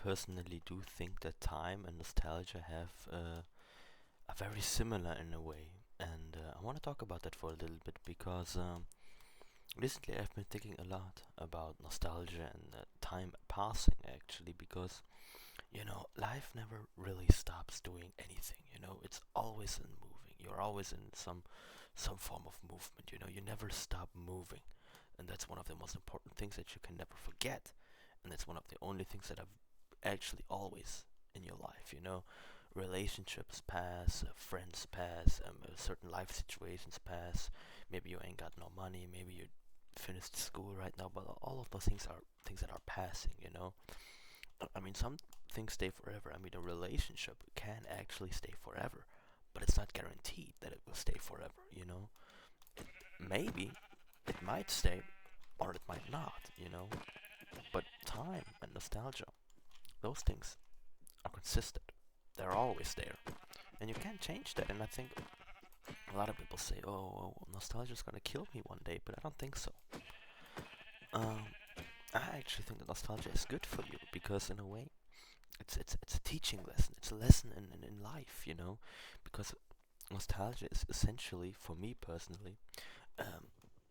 personally do think that time and nostalgia have are very similar in a way, and I want to talk about that for a little bit because recently I've been thinking a lot about nostalgia and time passing actually because life never really stops doing anything. It's always in moving. You're always in some form of movement. You never stop moving, and that's one of the most important things that you can never forget. And that's one of the only things that I've actually always in your life. Relationships pass, friends pass, certain life situations pass. Maybe you ain't got no money. Maybe you finished school right now, but all of those things are things that are passing. I mean, some things stay forever. I mean, a relationship can actually stay forever, but it's not guaranteed that it will stay forever. It, maybe it might stay, or it might not. But time and nostalgia, those things are consistent. They're always there, and you can't change that. And I think a lot of people say, "Oh, nostalgia is gonna kill me one day," but I don't think so. Um, I actually think that nostalgia is good for you because, in a way, it's a teaching lesson. It's a lesson in life, because nostalgia is essentially, for me personally, um,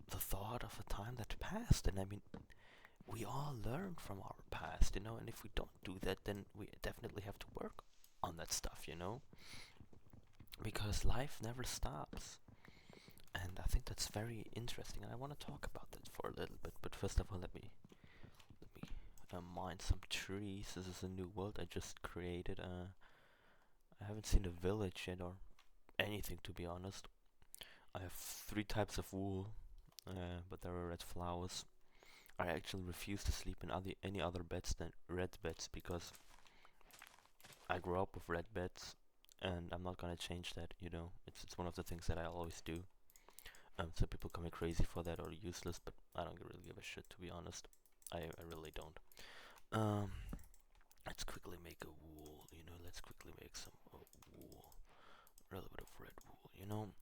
the thought of a time that passed. And I mean, we all learn from our past, and if we don't do that, then we definitely have to work on that stuff, because life never stops. And I think that's very interesting, and I want to talk about that for a little bit. But first of all, let me mine some trees. This is a new world I just created. I haven't seen a village yet or anything, to be honest. I have three types of wool, but there are red flowers. I actually refuse to sleep in any other beds than red beds because I grew up with red beds, and I'm not gonna change that. It's one of the things that I always do. Some people call me crazy for that or useless, but I don't really give a shit, to be honest. I really don't. Um, let's quickly make a wool. Let's quickly make some wool. A little bit of red wool.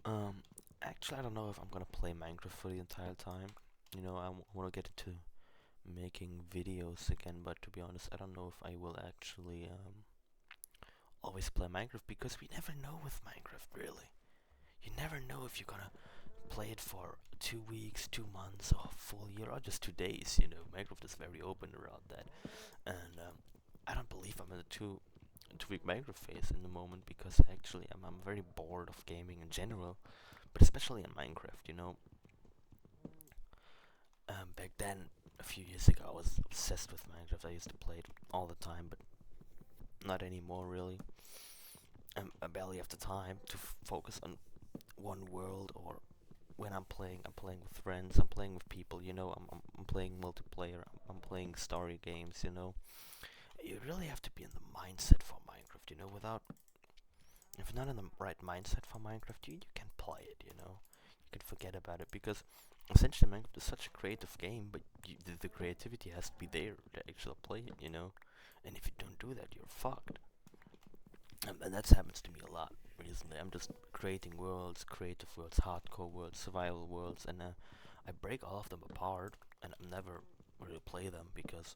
Um, actually, I don't know if I'm gonna play Minecraft for the entire time. I want to get into making videos again, but to be honest, I don't know if I will actually always play Minecraft because we never know with Minecraft, really. You never know if you're gonna play it for 2 weeks, 2 months, or a full year, or just 2 days. Minecraft is very open around that, and I don't believe I'm in a two-week Minecraft phase in the moment because actually I'm very bored of gaming in general, but especially in Minecraft. Back then, a few years ago, I was obsessed with Minecraft. I used to play it all the time, but not anymore really. I barely have the time to focus on one world, or when I'm playing with friends, I'm playing with people, I'm playing multiplayer, I'm playing story games. You really have to be in the mindset for Minecraft, without, if you're not in the right mindset for Minecraft, you can't play it. You can forget about it because essentially Minecraft is such a creative game, but the creativity has to be there to actually play it. And if you don't do that, you're fucked. And that happens to me a lot recently. I'm just creating worlds, creative worlds, hardcore worlds, survival worlds, and I break all of them apart, and I never really play them because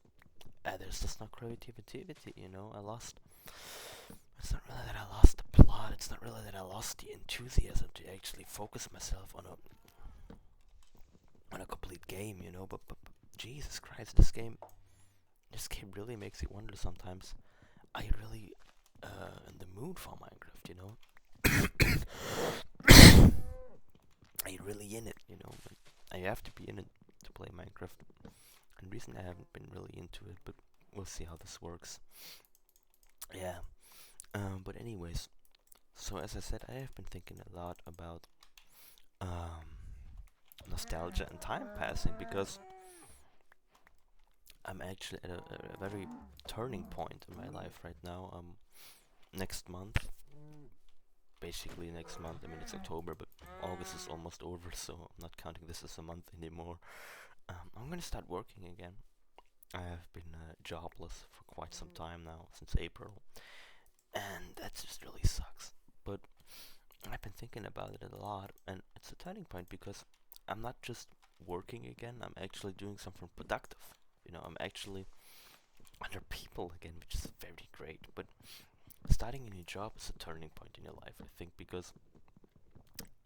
there's just no creativity. I lost. It's not really that I lost the plot. It's not really that I lost the enthusiasm to actually focus myself on a complete game. But Jesus Christ, this game really makes you wonder sometimes. Are you really in the mood for Minecraft? Are you really in it? I have to be in it to play Minecraft. And recently I haven't been really into it, but we'll see how this works. Yeah. But anyways, so as I said, I have been thinking a lot about um, nostalgia and time passing because I'm actually at a very turning point in my life right now. Next month, basically next month. I mean, it's October, but August is almost over, so I'm not counting this as a month anymore. I'm gonna start working again. I have been jobless for quite some time now, since April, and that just really sucks. But I've been thinking about it a lot, and it's a turning point because I'm not just working again, I'm actually doing something productive. I'm actually other people again, which is very great. But starting a new job is a turning point in your life, I think, because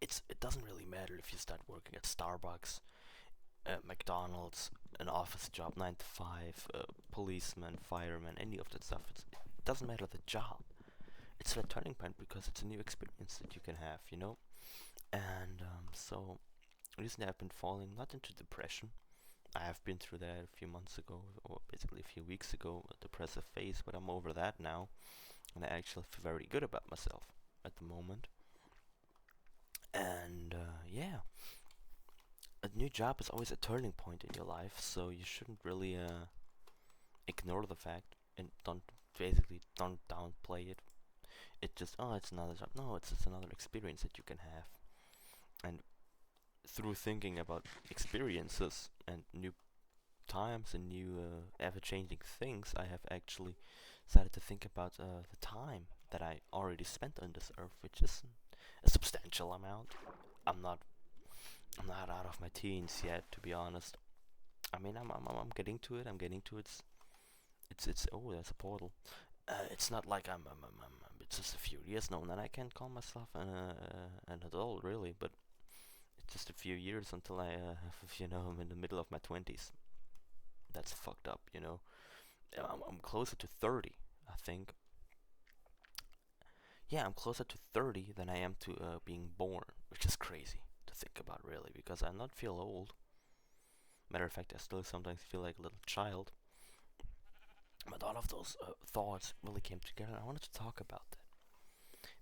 it doesn't really matter if you start working at Starbucks, McDonald's, an office job, 9 to 5, policeman, fireman, any of that stuff. It doesn't matter the job. It's a turning point because it's a new experience that you can have, you know. And so recently I've been falling not into depression. I have been through that a few months ago, or basically a few weeks ago, a depressive phase, but I'm over that now, and I actually feel very good about myself at the moment. And yeah, a new job is always a turning point in your life, so you shouldn't really ignore the fact and don't downplay it. It just, oh, it's another job. No, it's just another experience that you can have. And through thinking about experiences and new times and new ever-changing things, I have actually started to think about the time that I already spent on this earth, which is a substantial amount. I'm not I'm not out of my teens yet, to be honest. I mean, I'm getting to it. I'm getting to it. It's oh, there's a portal. It's not like it's just a few years now, and then I can call myself an adult, really. But it's just a few years until I'm in the middle of my 20s. That's fucked up, you know. I'm closer to 30, I think. Yeah, I'm closer to 30 than I am to being born, which is crazy to think about, really, because I not feel old. Matter of fact, I still sometimes feel like a little child. But all of those thoughts really came together, and I wanted to talk about that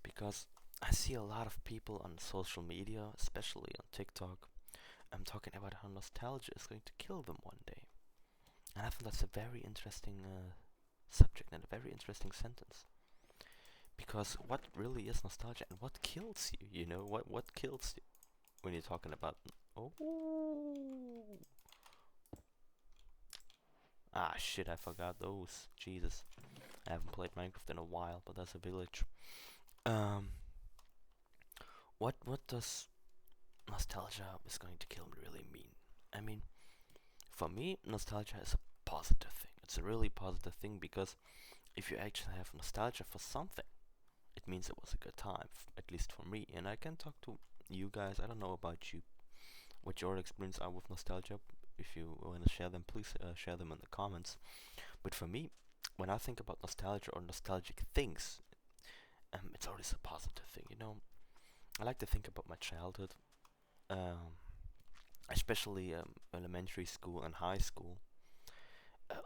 because I see a lot of people on social media, especially on TikTok, talking about how nostalgia is going to kill them one day. And I think that's a very interesting subject and a very interesting sentence. Because what really is nostalgia and what kills you? You know, what kills you when you're talking about? Oh, ah, shit! I forgot those. Jesus, I haven't played Minecraft in a while, but that's a village. Um, what does nostalgia is going to kill me really mean? I mean, for me, nostalgia is a positive thing. It's a really positive thing because if you actually have nostalgia for something, it means it was a good time, at least for me. And I can talk to you guys. I don't know about you, what your experience are with nostalgia. If you want to share them, please share them in the comments. But for me, when I think about nostalgia or nostalgic things, it's always a positive thing. You know, I like to think about my childhood, um, especially elementary school and high school.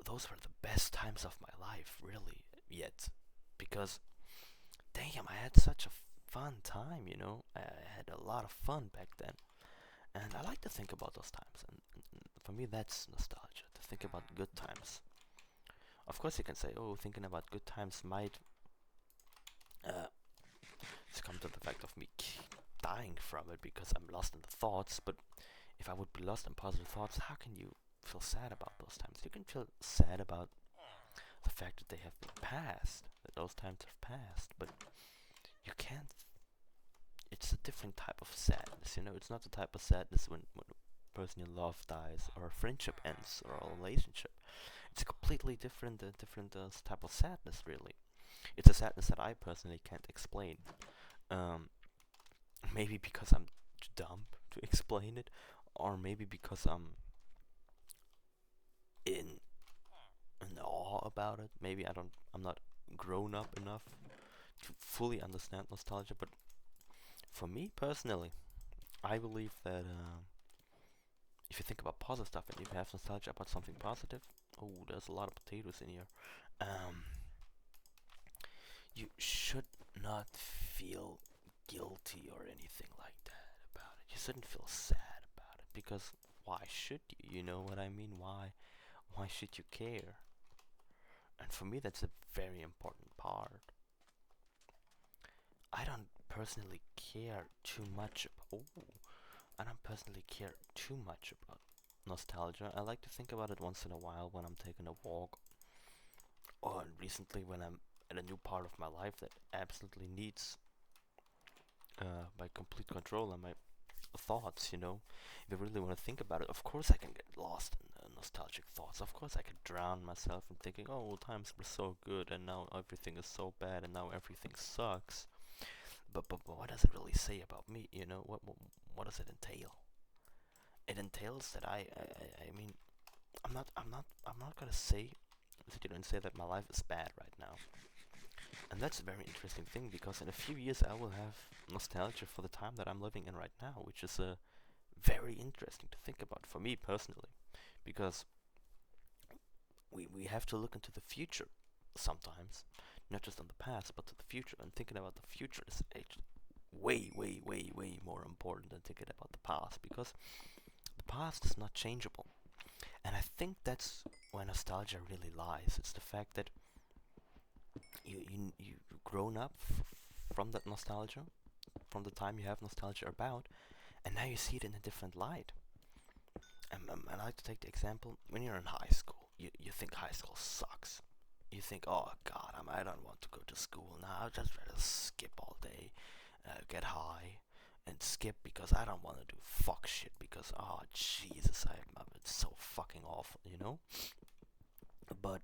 Those were the best times of my life, really. Yet, because damn, I had such a fun time. You know, I had a lot of fun back then. And I like to think about those times, and for me, that's nostalgia, to think about good times. Of course, you can say, oh, thinking about good times might uh, come to the fact of me dying from it because I'm lost in the thoughts, but if I would be lost in positive thoughts, how can you feel sad about those times? You can feel sad about the fact that they have been passed, that those times have passed, but you can't. It's a different type of sadness, you know. It's not the type of sadness when a person you love dies or a friendship ends or a relationship. It's a completely different type of sadness, really. It's a sadness that I personally can't explain. Um, maybe because I'm too dumb to explain it, or maybe because I'm in in awe about it. Maybe I'm not grown up enough to fully understand nostalgia. But for me personally, I believe that if you think about positive stuff and you have nostalgia about something positive, oh, there's a lot of potatoes in here. Um, you should not feel guilty or anything like that about it. You shouldn't feel sad about it because why should you? You know what I mean? Why should you care? And for me, that's a very important part. I don't personally care too much. I don't personally care too much about nostalgia. I like to think about it once in a while when I'm taking a walk, or recently when I'm at a new part of my life that absolutely needs my complete control and my thoughts. You know, if I really want to think about it, of course I can get lost in nostalgic thoughts. Of course, I could drown myself in thinking, oh, well, times were so good, and now everything is so bad, and now everything sucks. But what does it really say about me? You know, what does it entail? It entails that I mean, I'm not gonna sit here and say that my life is bad right now. And that's a very interesting thing, because in a few years I will have nostalgia for the time that I'm living in right now, which is very interesting to think about for me personally, because we have to look into the future sometimes, not just on the past, but to the future. And thinking about the future is actually way more important than thinking about the past, because the past is not changeable. And I think that's where nostalgia really lies. It's the fact that you've grown up from that nostalgia, from the time you have nostalgia about, and now you see it in a different light. I like to take the example, when you're in high school, you think high school sucks. You think, oh god, I don't want to go to school now, I'd just rather skip all day, get high, and skip because I don't want to do fuck shit, because, oh Jesus, it's so fucking awful, you know? But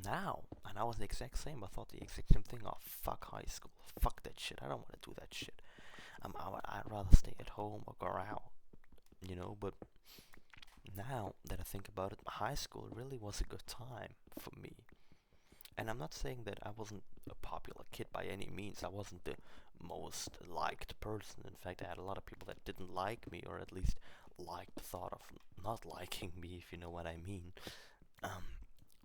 now, and I was the exact same, I thought the exact same thing, oh fuck high school, fuck that shit, I don't want to do that shit. I'd rather stay at home or go out, you know? But now that I think about it, high school really was a good time for me. And I'm not saying that I wasn't a popular kid by any means. I wasn't the most liked person. In fact, I had a lot of people that didn't like me, or at least liked the thought of not liking me, if you know what I mean.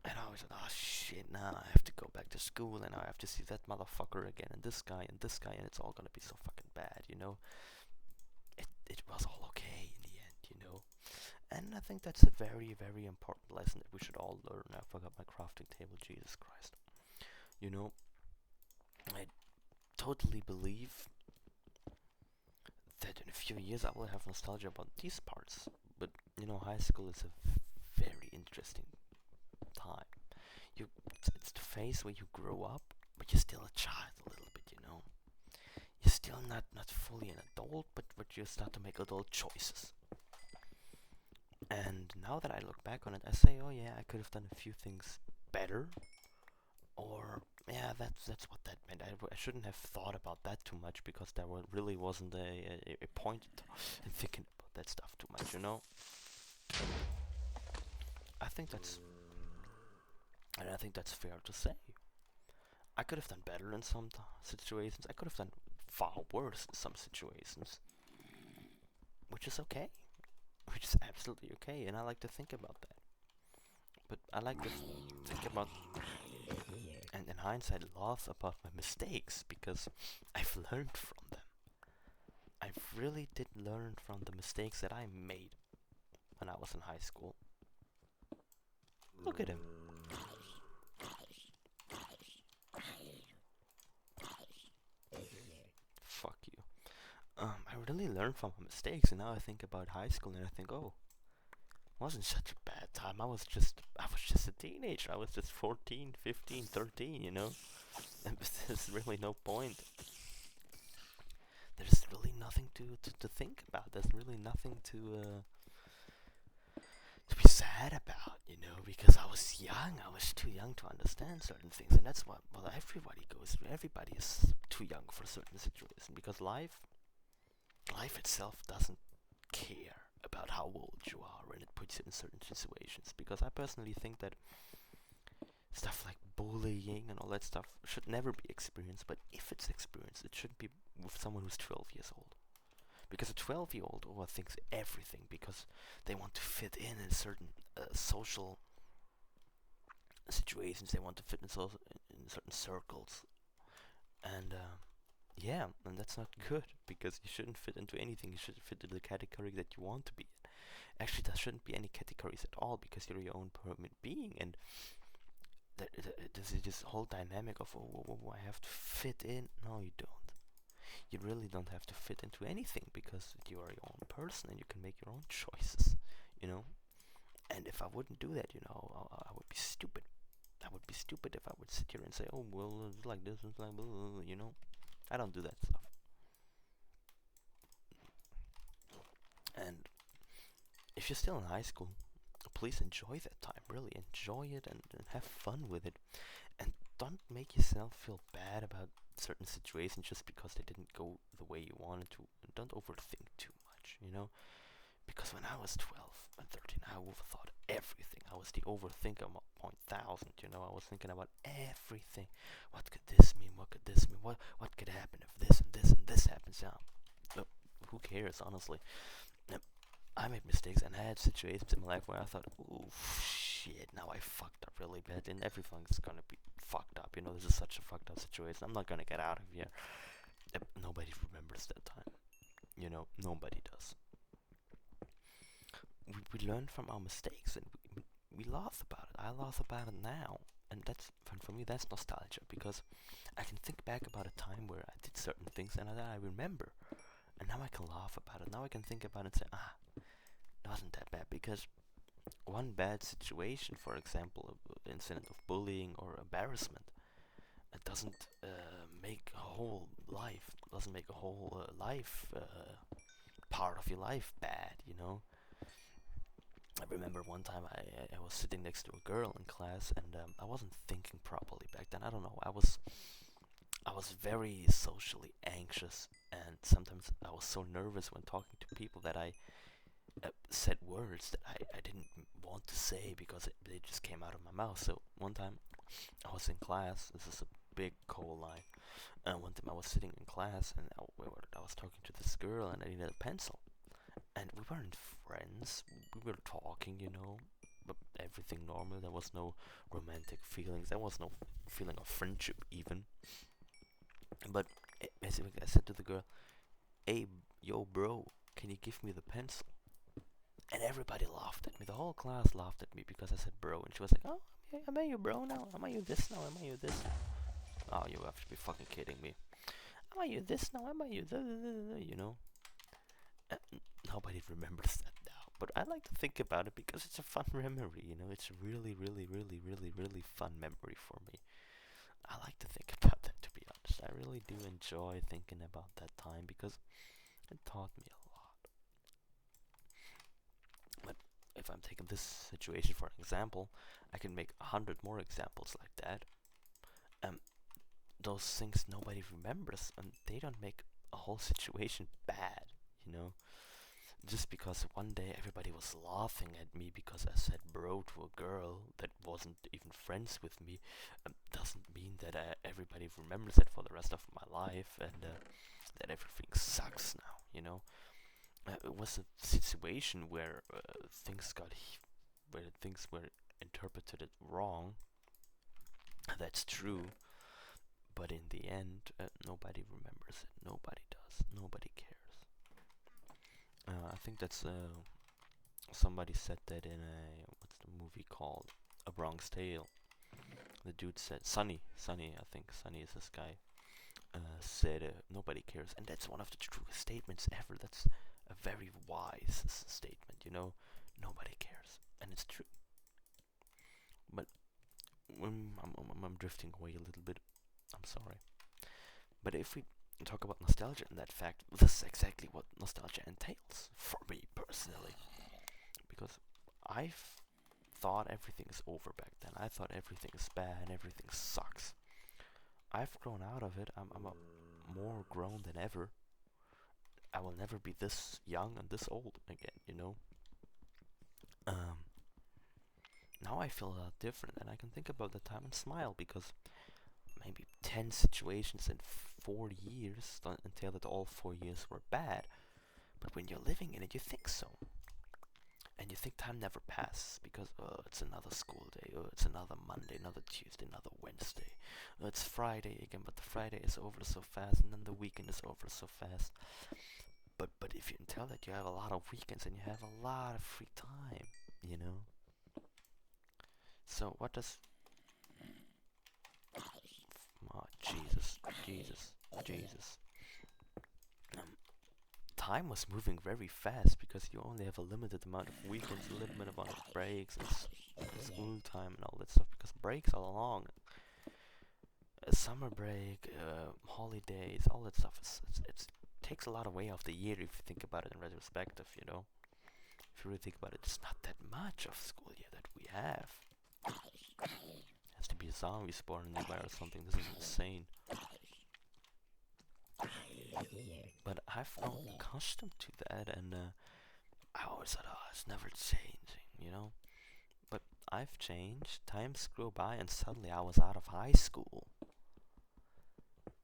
And I was like, oh shit, now I have to go back to school, and I have to see that motherfucker again, and this guy, and this guy, and it's all gonna be so fucking bad, you know? It was all okay in the end, you know? And I think that's a very important lesson that we should all learn. I forgot my crafting table, Jesus Christ. You know, I totally believe that in a few years I will have nostalgia about these parts. But, you know, high school is a very interesting time. It's the phase where you grow up, but you're still a child a little bit, you know. You're still not fully an adult, but you start to make adult choices. And now that I look back on it, I say, oh yeah, I could have done a few things better. Or, yeah, that's what that meant. I shouldn't have thought about that too much, because there really wasn't a point in thinking about that stuff too much, you know? I think that's fair to say. I could have done better in some situations. I could have done far worse in some situations. Which is okay. Which is absolutely okay, and I like to think about that. But I like to think about, and in hindsight, laugh about my mistakes, because I've learned from them. I really did learn from the mistakes that I made when I was in high school. Look at him. Fuck you. I really learned from my mistakes, and now I think about high school, and I think, oh, it wasn't such a bad time. I was just a teenager. I was just 14, 15, 13, you know? And there's really no point. There's really nothing to think about. There's really nothing to be sad about, you know? Because I was young. I was too young to understand certain things. And that's what, well, everybody goes through. Everybody is too young for certain situations. Because life itself doesn't care about how old you are when it puts you in certain situations. Because I personally think that stuff like bullying and all that stuff should never be experienced, but if it's experienced, it shouldn't be with someone who's 12 years old. Because a 12-year-old overthinks everything, because they want to fit in certain social situations. They want to fit in certain circles. And yeah, and that's not good, because you shouldn't fit into anything. You should fit into the category that you want to be in. Actually, there shouldn't be any categories at all, because you're your own permanent being, and there's this whole dynamic of, oh, I have to fit in. No, you don't. You really don't have to fit into anything, because you are your own person and you can make your own choices, you know? And if I wouldn't do that, you know, I would be stupid. I would be stupid if I would sit here and say, oh, well, it's like this, it's like, blah, you know? I don't do that stuff. And if you're still in high school, please enjoy that time. Really enjoy it and have fun with it. And don't make yourself feel bad about certain situations just because they didn't go the way you wanted to. And don't overthink too much, you know? Because when I was 12 and 13, I overthought everything. I was the overthinker point thousand, you know? I was thinking about everything. What could this mean? What could this mean? What could happen if this and this and this happens? Yeah. Look, who cares, honestly? I made mistakes and I had situations in my life where I thought, oh shit, now I fucked up really bad and everything's gonna be fucked up. You know, this is such a fucked up situation. I'm not gonna get out of here. Nobody remembers that time. You know, nobody does. We learn from our mistakes and we laugh about it. I laugh about it now. And that's, for me, that's nostalgia because I can think back about a time where I did certain things and that I remember. And now I can laugh about it. Now I can think about it and say, it wasn't that bad because one bad situation, for example, an incident of bullying or embarrassment, it doesn't make a whole life, doesn't make a whole life part of your life bad, you know. I remember one time I was sitting next to a girl in class and I wasn't thinking properly back then. I don't know. I was very socially anxious and sometimes I was so nervous when talking to people that I said words that I didn't want to say because they just came out of my mouth. So one time I was in class. This is a big coal line. And one time I was sitting in class and I was talking to this girl and I needed a pencil. And we weren't friends. We were talking, you know, but everything normal. There was no romantic feelings. There was no feeling of friendship even. But basically, I said to the girl, "Hey, yo, bro, can you give me the pencil?" And everybody laughed at me. The whole class laughed at me because I said bro. And she was like, "Oh, am I your bro now? Am I you this now? Am I you this now?" Oh, you have to be fucking kidding me. Am I you this now? Am I you you know? Uh, Nobody remembers that now. But I like to think about it because it's a fun memory, you know? It's a really, really, really, really, really fun memory for me. I like to think about that, to be honest. I really do enjoy thinking about that time because it taught me a lot. But if I'm taking this situation for example, I can make 100 more examples like that. Um, those things nobody remembers, and they don't make a whole situation bad, you know? Just because one day everybody was laughing at me because I said bro to a girl that wasn't even friends with me, doesn't mean that everybody remembers it for the rest of my life and that everything sucks now, you know? It was a situation where where things were interpreted wrong. That's true, but in the end, nobody remembers it. Nobody does. Nobody cares. I think that's somebody said that in a what's the movie called? A Bronx Tale. The dude said Sonny. I think Sonny is this guy. Said nobody cares, and that's one of the truest statements ever. That's a very wise statement. You know, nobody cares, and it's true. But I'm drifting away a little bit. I'm sorry. But if we talk about nostalgia and that fact, this is exactly what nostalgia entails for me personally. Because I've thought everything is over back then. I thought everything is bad and everything sucks. I've grown out of it. I'm more grown than ever. I will never be this young and this old again, you know? Um, Now I feel a lot different and I can think about the time and smile because maybe 10 situations in 4 years don't entail that all 4 years were bad. But when you're living in it, you think so. And you think time never passes because, oh, it's another school day, oh, it's another Monday, another Tuesday, another Wednesday. Oh, it's Friday again, but the Friday is over so fast, and then the weekend is over so fast. But if you can tell that you have a lot of weekends and you have a lot of free time, you know. So what does? Oh, Jesus. Time was moving very fast because you only have a limited amount of weekends, a limited amount of breaks, and school time and all that stuff. Because breaks are long. A summer break, holidays, all that stuff. It takes a lot away of the year if you think about it in retrospective. You know, if you really think about it, it's not that much of school year that we have. Has to be a zombie spawn anywhere or something. This is insane. But I've grown accustomed to that, and I always thought, oh, it's never changing, you know? But I've changed, times grew by, and suddenly I was out of high school.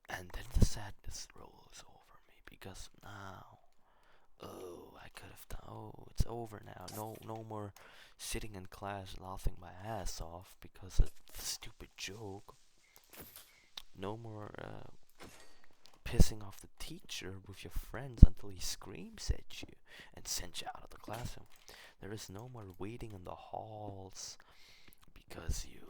And then the sadness rolls over me, because now, oh, I could have done, oh, it's over now. No more sitting in class laughing my ass off because of a stupid joke. No more pissing off the teacher with your friends until he screams at you and sends you out of the classroom. There is no more waiting in the halls because you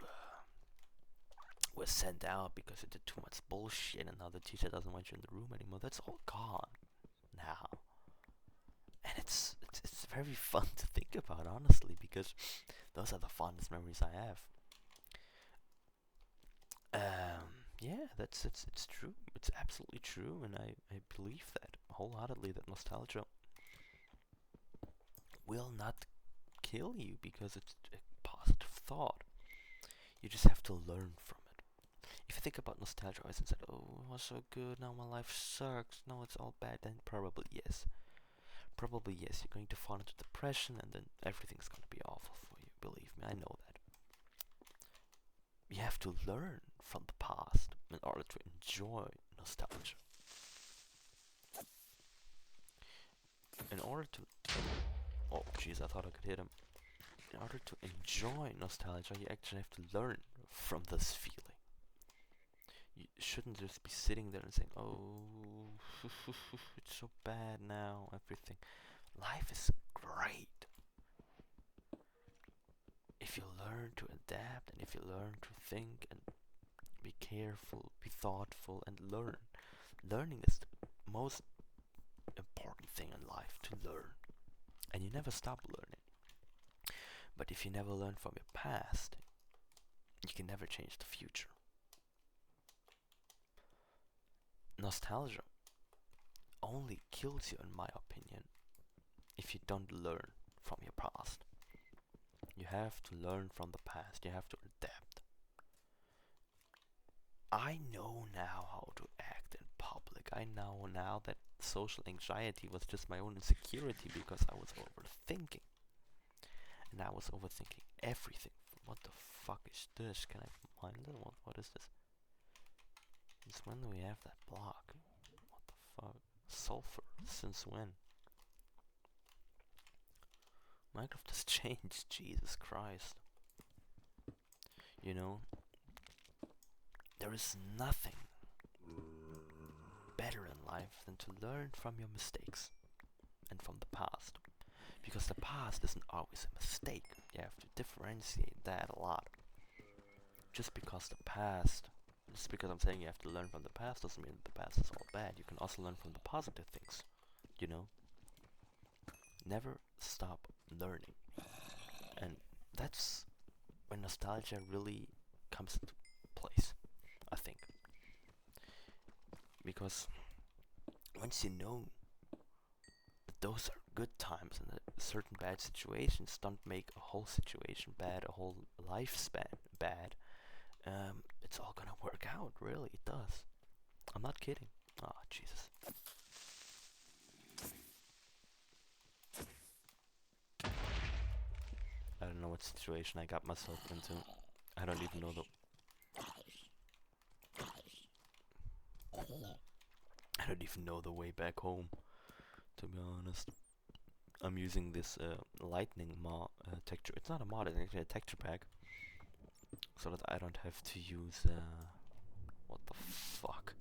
were sent out because you did too much bullshit and now the teacher doesn't want you in the room anymore. That's all gone now. And it's very fun to think about, honestly, because those are the funnest memories I have. Yeah, it's true. It's absolutely true, and I believe that wholeheartedly, that nostalgia will not kill you because it's a positive thought. You just have to learn from it. If you think about nostalgia always and said, oh, it was so good, now my life sucks, now it's all bad, then probably yes. Probably yes, you're going to fall into depression and then everything's going to be awful for you. Believe me, I know that. You have to learn from the past in order to enjoy nostalgia. In order to... Oh, jeez, I thought I could hit him. In order to enjoy nostalgia, you actually have to learn from this feeling. You shouldn't just be sitting there and saying, oh, it's so bad now, everything. Life is great. If you learn to adapt, and if you learn to think and be careful, be thoughtful, and learn. Learning is the most important thing in life, to learn. And you never stop learning. But if you never learn from your past, you can never change the future. Nostalgia only kills you, in my opinion, if you don't learn from your past. You have to learn from the past. You have to adapt. I know now how to act in public. I know now that social anxiety was just my own insecurity because I was overthinking. And I was overthinking everything. What the fuck is this? Can I find it? What is this? Since when do we have that block? What the fuck? Sulfur. Since when? Minecraft has changed. Jesus Christ. You know, there is nothing better in life than to learn from your mistakes and from the past. Because the past isn't always a mistake. You have to differentiate that a lot. Just because I'm saying you have to learn from the past doesn't mean that the past is all bad. You can also learn from the positive things, you know? Never stop learning. And that's when nostalgia really comes into place, I think. Because once you know that those are good times and that certain bad situations don't make a whole situation bad, a whole lifespan bad, it's all gonna work out, really, it does. I'm not kidding. Oh, Jesus. I don't know what situation I got myself into. I don't even know I don't even know the way back home, to be honest. I'm using this lightning texture. It's not a mod, it's actually a texture pack. So that I don't have to use what the fuck?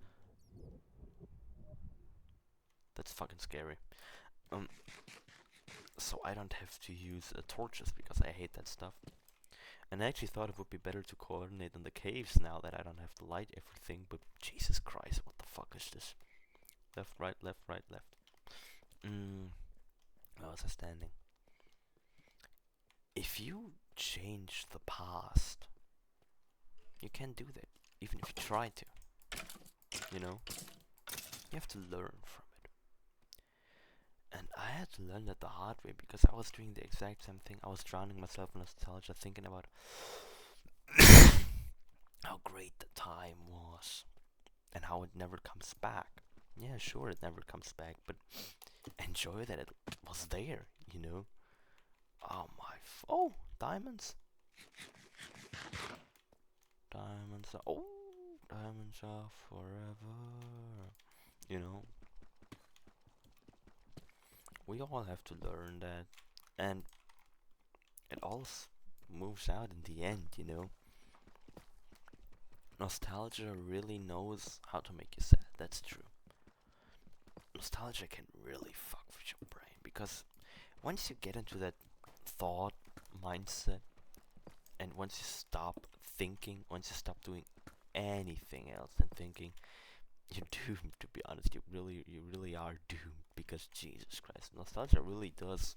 That's fucking scary. So I don't have to use torches because I hate that stuff. And I actually thought it would be better to coordinate in the caves now that I don't have to light everything, but Jesus Christ, what the fuck is this? Left, right, left, right, left. Where was I standing? If you change the past, you can't do that, even if you try to. You know? You have to learn from it. And I had to learn that the hard way because I was doing the exact same thing. I was drowning myself in nostalgia, thinking about how great the time was and how it never comes back. Yeah, sure, it never comes back, but enjoy that it was there, you know? Oh my. Oh, diamonds. Diamonds are. Oh, diamonds are forever. You know, we all have to learn that. And it all moves out in the end, you know? Nostalgia really knows how to make you sad, that's true. Nostalgia can really fuck with your brain because once you get into that thought mindset, and once you stop thinking, once you stop doing anything else than thinking, you're doomed. To be honest, you really are doomed because Jesus Christ, nostalgia really does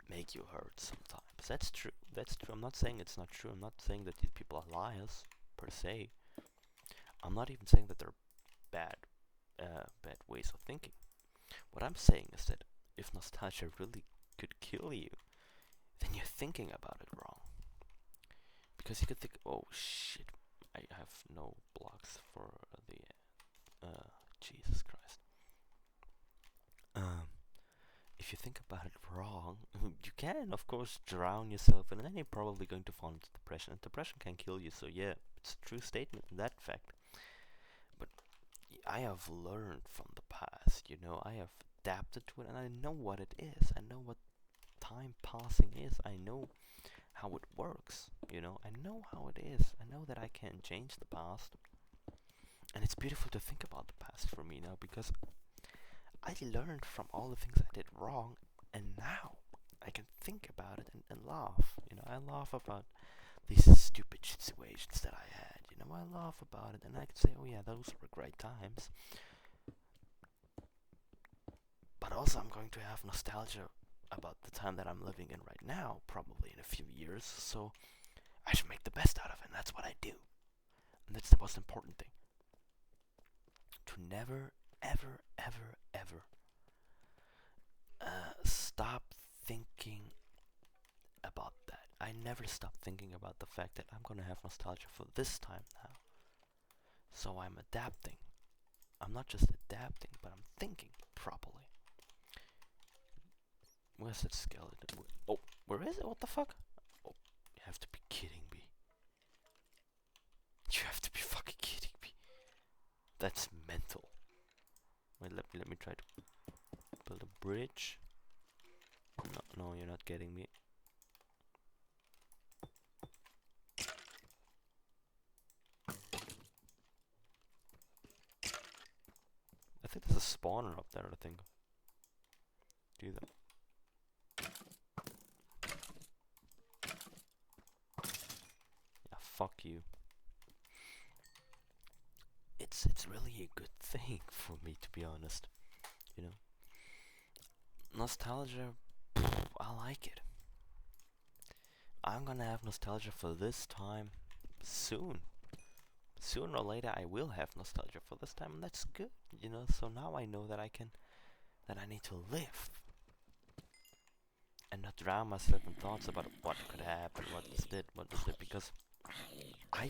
make you hurt sometimes. That's true. That's true. I'm not saying it's not true. I'm not saying that these people are liars per se. I'm not even saying that they're bad, bad ways of thinking. What I'm saying is that if nostalgia really could kill you, then you're thinking about it wrong. Because you could think, oh shit, I have no blocks for the Jesus Christ. Um, if you think about it wrong, you can, of course, drown yourself, and then you're probably going to fall into depression. And depression can kill you, so yeah, it's a true statement in that fact. But I have learned from the past, you know, I have adapted to it, and I know what it is. I know what time passing is. I know how it works, you know. I know how it is. I know that I can change the past. And it's beautiful to think about the past for me now because I learned from all the things I did wrong, and now I can think about it and laugh. You know, I laugh about these stupid situations that I had. You know, I laugh about it, and I can say, oh yeah, those were great times. But also, I'm going to have nostalgia about the time that I'm living in right now, probably in a few years. So I should make the best out of it, and that's what I do. And that's the most important thing. To never, ever, ever, ever stop thinking about that. I never stop thinking about the fact that I'm gonna have nostalgia for this time now. So I'm adapting. I'm not just adapting, but I'm thinking properly. Where's that skeleton? Oh, where is it? What the fuck? Oh, you have to be kidding me. You have to be fucking kidding me. That's mental. Wait, let me try to build a bridge. No, you're not getting me. I think there's a spawner up there, I think. Do that. Yeah, fuck you. It's really a good thing for me, to be honest. You know? Nostalgia, I like it. I'm gonna have nostalgia for this time soon. Sooner or later I will have nostalgia for this time, and that's good, you know. So now I know that I need to live and not drown myself in thoughts about what could happen, what is it, because are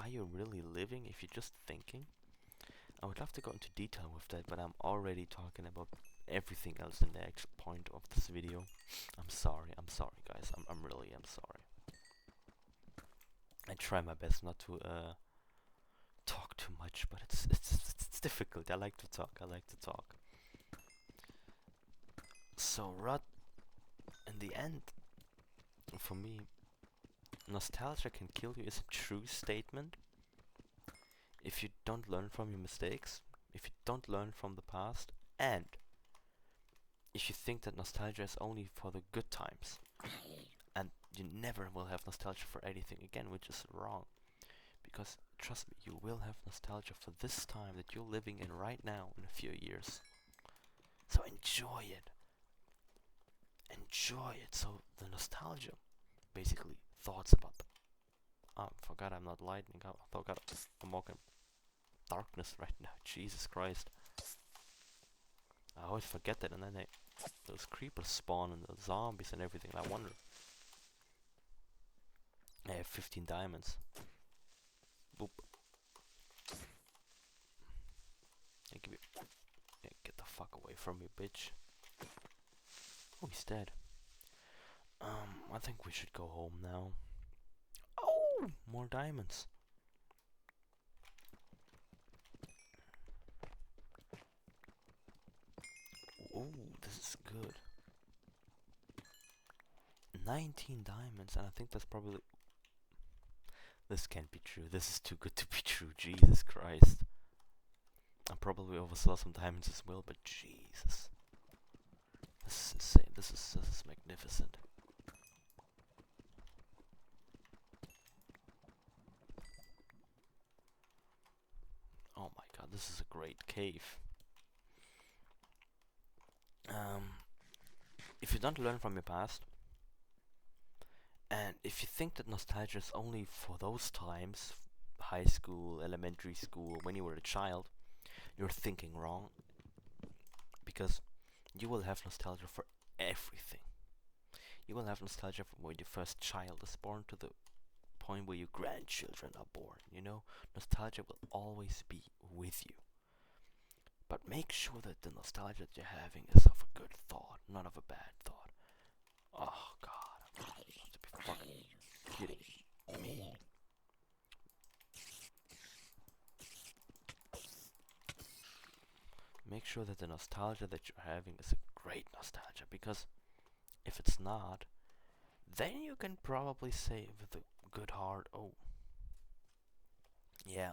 you really living if you're just thinking? I would love to go into detail with that, but I'm already talking about everything else in the actual point of this video. I'm sorry guys, I'm really sorry. I try my best not to talk too much, but it's difficult. I like to talk. So Rod, in the end, for me, nostalgia can kill you is a true statement. If you don't learn from your mistakes, if you don't learn from the past, and if you think that nostalgia is only for the good times, and you never will have nostalgia for anything again, which is wrong. Because, trust me, you will have nostalgia for this time that you're living in right now in a few years. So enjoy it. Enjoy it. So the nostalgia, basically, thoughts about the... forgot I'm not lightning. I forgot I'm walking darkness right now. Jesus Christ. I always forget that, and then those creepers spawn and the zombies and everything. And I wonder. I have 15 diamonds. Boop. Yeah, yeah, get the fuck away from me, bitch. Oh, he's dead. I think we should go home now. Oh, more diamonds. Oh, this is good. 19 diamonds, and I think that's probably... This can't be true. This is too good to be true. Jesus Christ. I probably oversaw some diamonds as well, but Jesus. This is insane. This is magnificent. Oh my god, this is a great cave. If you don't learn from your past, and if you think that nostalgia is only for those times, high school, elementary school, when you were a child, you're thinking wrong. Because you will have nostalgia for everything. You will have nostalgia from when your first child is born to the point where your grandchildren are born, you know? Nostalgia will always be with you. But make sure that the nostalgia that you're having is of a good thought, not of a bad thought. Oh god, I'm supposed to be fucking kidding me. Make sure that the nostalgia that you're having is a great nostalgia, because if it's not, then you can probably say with a good heart, oh, yeah.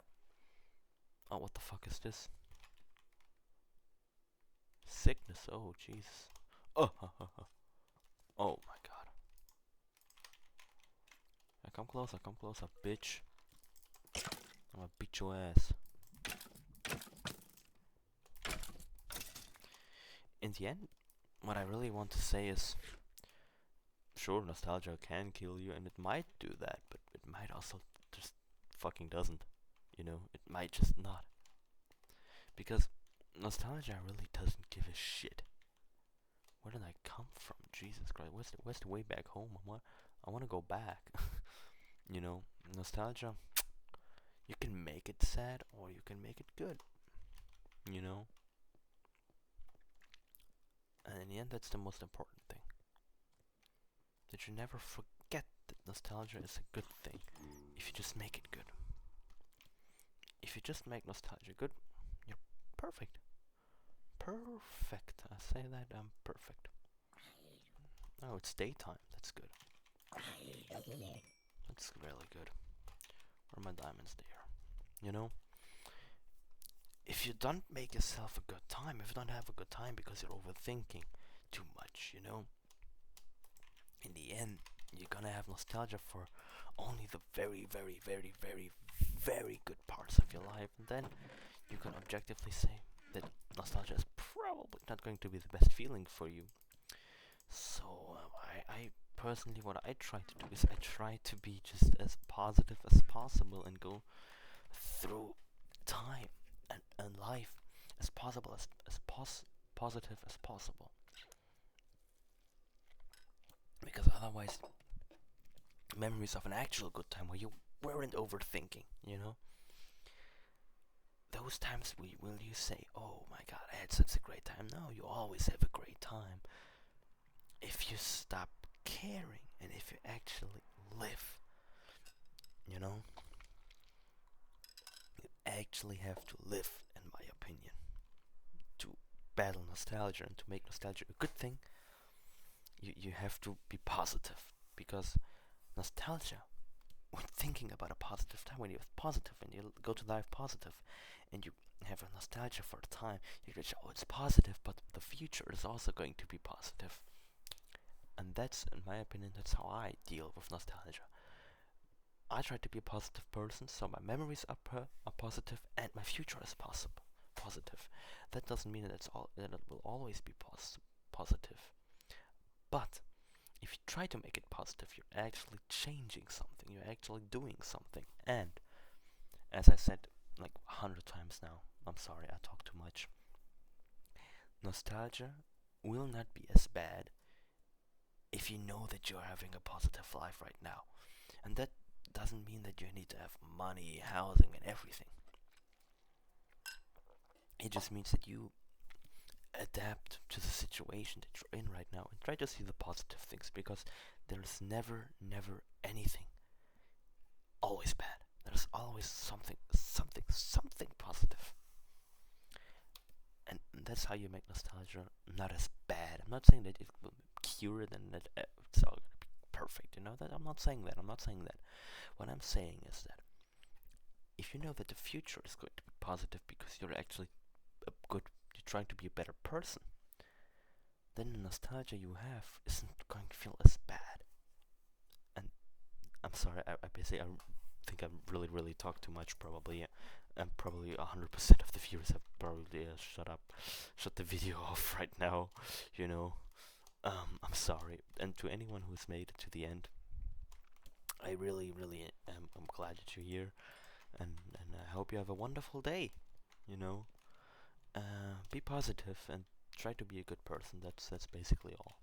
Oh, what the fuck is this? Sickness, oh Jesus. Oh, oh my god. Come closer, bitch. I'm gonna beat your ass. In the end, what I really want to say is, sure, nostalgia can kill you, and it might do that, but it might also just fucking doesn't. You know, it might just not. Because nostalgia really doesn't give a shit. Where did I come from? Jesus Christ, where's the way back home? I wanna go back. You know, nostalgia, you can make it sad or you can make it good. You know? And in the end, that's the most important thing. That you never forget that nostalgia is a good thing if you just make it good. If you just make nostalgia good, you're perfect. Perfect. I say that I'm perfect. Oh, it's daytime. That's good. That's really good. Where are my diamonds there? You know? If you don't make yourself a good time, if you don't have a good time because you're overthinking too much, you know? In the end, you're gonna have nostalgia for only the very, very, very, very, very good parts of your life, and then you can objectively say that nostalgia is probably not going to be the best feeling for you. So I personally, what I try to do is I try to be just as positive as possible and go through time and life as possible positive as possible. Because otherwise, memories of an actual good time where you weren't overthinking, you know, those times will you say, oh my god, I had such a great time. No, you always have a great time if you stop caring and if you actually live, you know. You actually have to live, in my opinion, to battle nostalgia and to make nostalgia a good thing. You have to be positive, because nostalgia, when thinking about a positive time, when you're positive and you go to life positive and you have a nostalgia for the time, you can say, oh, it's positive, but the future is also going to be positive. And that's, in my opinion, that's how I deal with nostalgia. I try to be a positive person, so my memories are positive and my future is positive. That doesn't mean that it will always be positive. But if you try to make it positive, you're actually changing something. You're actually doing something. And as I said like 100 times now, I'm sorry, I talk too much. nostalgia will not be as bad if you know that you're having a positive life right now. And that doesn't mean that you need to have money, housing, and everything. It just means that you adapt to the situation that you're in right now and try to see the positive things, because there's never anything always bad. There's always something positive. And that's how you make nostalgia not as bad. I'm not saying that it will cure it and that it's all gonna be perfect. You know that I'm not saying that. I'm not saying that. What I'm saying is that if you know that the future is going to be positive because you're actually you're trying to be a better person, then the nostalgia you have isn't going to feel as bad. And I'm sorry, I basically I think I really talked too much probably. And probably 100% of the viewers have probably shut the video off right now, you know. I'm sorry. And to anyone who's made it to the end, I really am I'm glad that you're here, and I hope you have a wonderful day, you know. Be positive and try to be a good person. That's basically all.